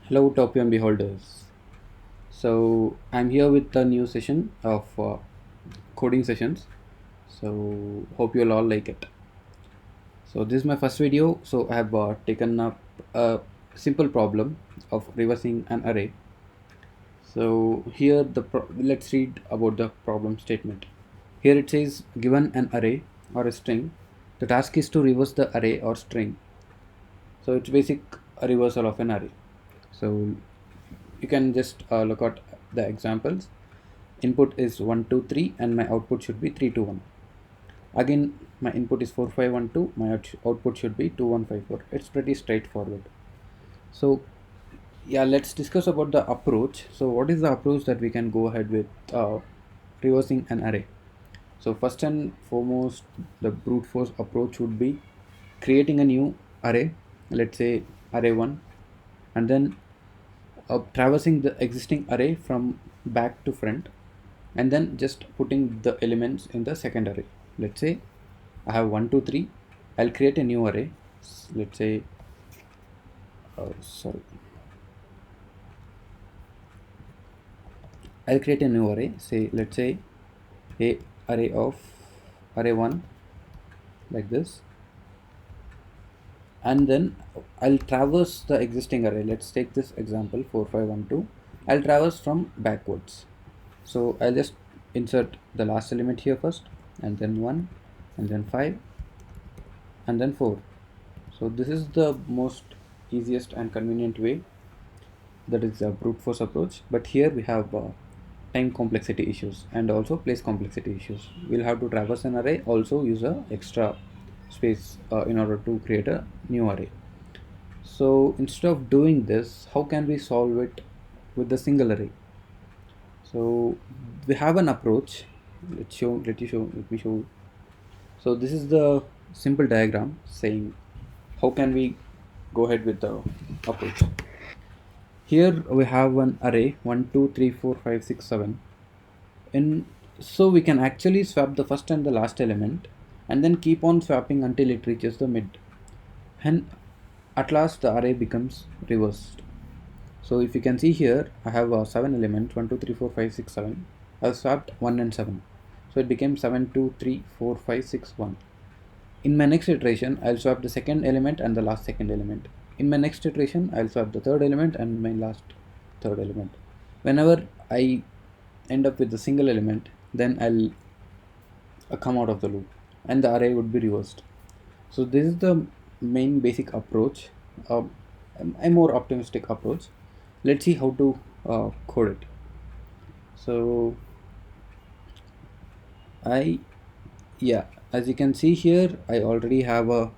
Hello, Topian beholders. So, I'm here with a new session of coding sessions. So, hope you'll all like it. So, this is my first video. So, I have taken up a simple problem of reversing an array. So, here let's read about the problem statement. Here it says, given an array or a string, the task is to reverse the array or string. So, it's basic reversal of an array. So, you can just look at the examples. Input is 123 and my output should be 321. Again, my input is 4512, my output should be 2154. It's pretty straightforward. So yeah, let's discuss about the approach. So what is the approach that we can go ahead with reversing an array? So first and foremost, the brute force approach would be creating a new array, let's say array 1, and then traversing the existing array from back to front, and then just putting the elements in the second array. Let's say I have 1 2 3. I'll create a new array. Let's say sorry, I'll create a new array. Say let's say a array of array 1, like this, and then I'll traverse the existing array. Let's take this example 4512. I'll traverse from backwards. So I'll just insert the last element here first, and then 1, and then 5, and then 4. So this is the most easiest and convenient way, that is a brute force approach. But here we have time complexity issues and also place complexity issues. We'll have to traverse an array, also use a extra space in order to create a new array. So instead of doing this, how can we solve it with the single array? So we have an approach. Let me show. So this is the simple diagram saying how can we go ahead with the approach. Here we have an array 1 2 3 4 5 6 7, and so we can actually swap the first and the last element and then keep on swapping until it reaches the mid, and at last the array becomes reversed. So if you can see here, I have 7 elements 1 2 3 4 5 6 7. I have swapped 1 and 7, so it became 7 2 3 4 5 6 1. In my next iteration, I'll swap the second element and the last second element. In my next iteration, I'll swap the third element and my last third element. Whenever I end up with a single element, then I'll come out of the loop and the array would be reversed. So this is the main basic approach, uh, a more optimistic approach. Let's see how to code it. So I yeah, as you can see here, I already have a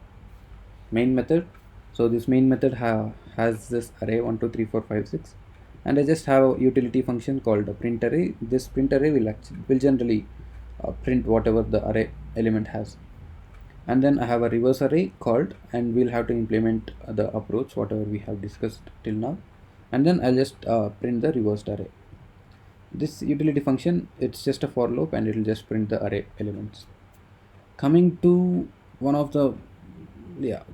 main method. So this main method has this array 1 2 3 4 5 6, and I just have a utility function called a print array. This print array will generally print whatever the array element has, and then I have a reverse array called, and we'll have to implement the approach whatever we have discussed till now, and then I'll just print the reversed array. This utility function, it's just a for loop and it will just print the array elements. Coming to one of the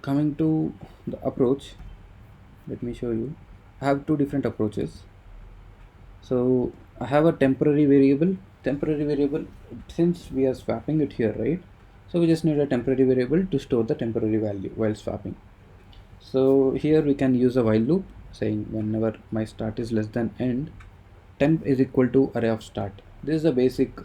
coming to the approach, let me show you. I have two different approaches. So I have a temporary variable, since we are swapping it here, right? So we just need a temporary variable to store the temporary value while swapping. So here we can use a while loop saying whenever my start is less than end, temp is equal to array of start. This is the basic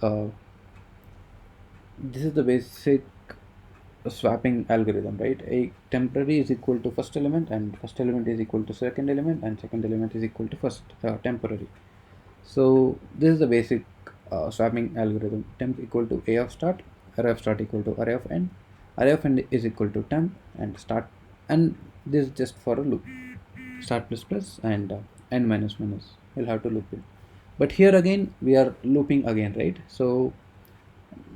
swapping algorithm, right? A temporary is equal to first element, and first element is equal to second element, and second element is equal to first temporary. So this is the basic swapping algorithm. Temp equal to array of start equal to array of end is equal to temp and start, and this is just for a loop. Start plus plus and end minus minus. We'll have to loop it. But here again we are looping again, right? So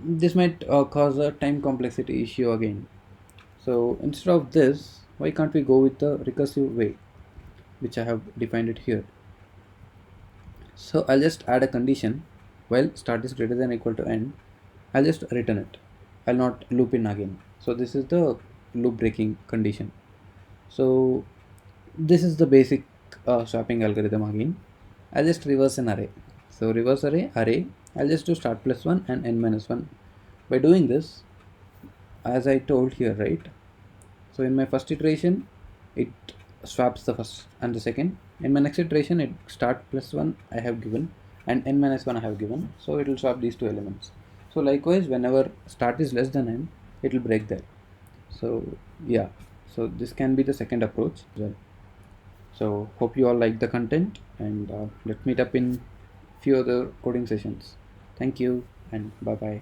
this might cause a time complexity issue again. So instead of this, why can't we go with the recursive way, which I have defined it here? So I'll just add a condition while start is greater than or equal to end. I'll just return it. I'll not loop in again. So this is the loop breaking condition. So this is the basic swapping algorithm again. I'll just reverse an array. So reverse array, I'll just do start plus 1 and n minus 1. By doing this, as I told here, right? So in my first iteration, it swaps the first and the second. In my next iteration, it start plus 1 I have given and n minus 1 I have given. So it will swap these two elements. So likewise, whenever start is less than n, it will break that. So yeah, so this can be the second approach as well. So hope you all like the content, and let's meet up in few other coding sessions. Thank you and bye bye.